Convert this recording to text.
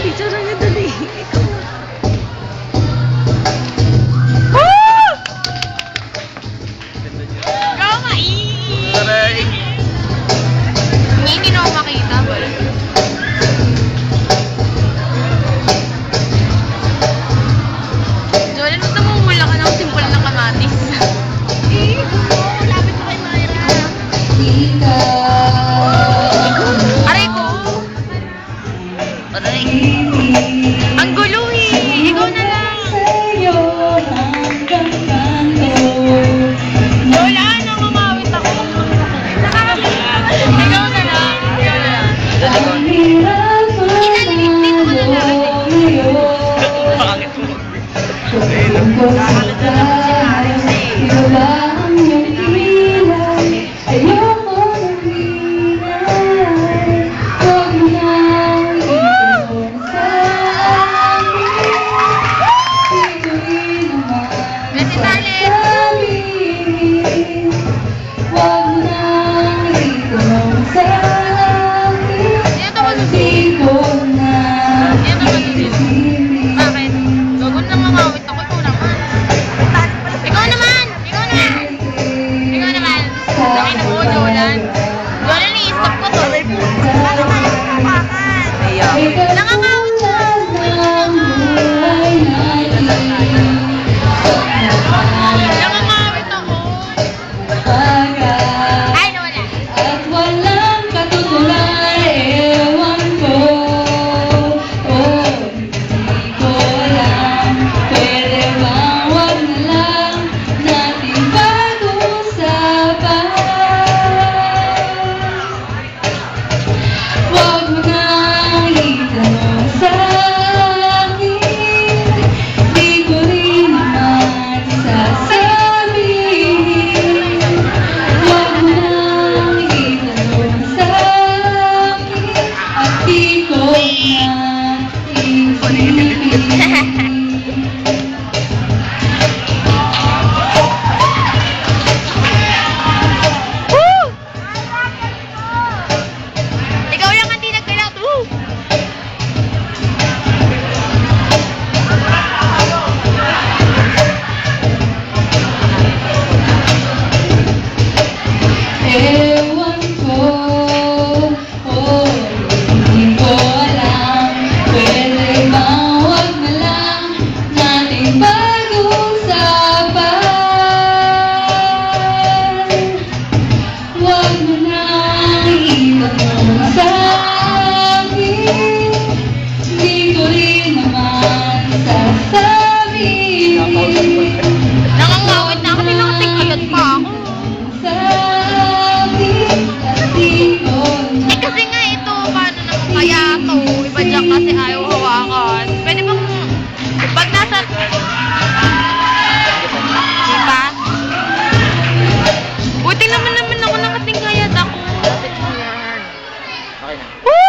Picture niya dali. Hindi na ako makita. Jolan, ba't namumula ka ng simple ng kamatis? Lapit na kay Myra. Aray ko! Aray! Ang gulo eh! Ikaw na lang! Jolan, namamawit ako. Ikaw na lang! Ikaw na lang! Inalimit dito ko na lang. Pangit mo. Kasi talent! Sino ito masusunod? Sino ito masusunod? Bakit? Gagawin na mamawit ako. Ikaw naman. Ikaw naman! Ikaw naman! Ikaw naman! Laki na mo, Jolan. Jolan, i-stop ko to. Bakit tayo kumakan? Nangangawit na! Nangangawit ako. Ay, nawala. At walang katutulan, ewan ko. Oh, hindi ko alam. Pwede bang wag na lang natin pag-usapan? Wag mo nang itanong sa akin. Di ko rin naman sasabihin. Wag mo nang itanong sa akin. At di ko na iisipin. Woo! Ikaw lang ang di nagkalat. Woo! Ewan ko, oh, hindi ko alam. Pwede bang wag na lang nating pag-usapan? Wag mo nang itanong sa akin. Di ko rin naman sasabihin. Nangangawit na ako. Di ba kasi kayat pa ako? Eh kasi nga ito, paano naman kaya to? Iba dyan kasi ayaw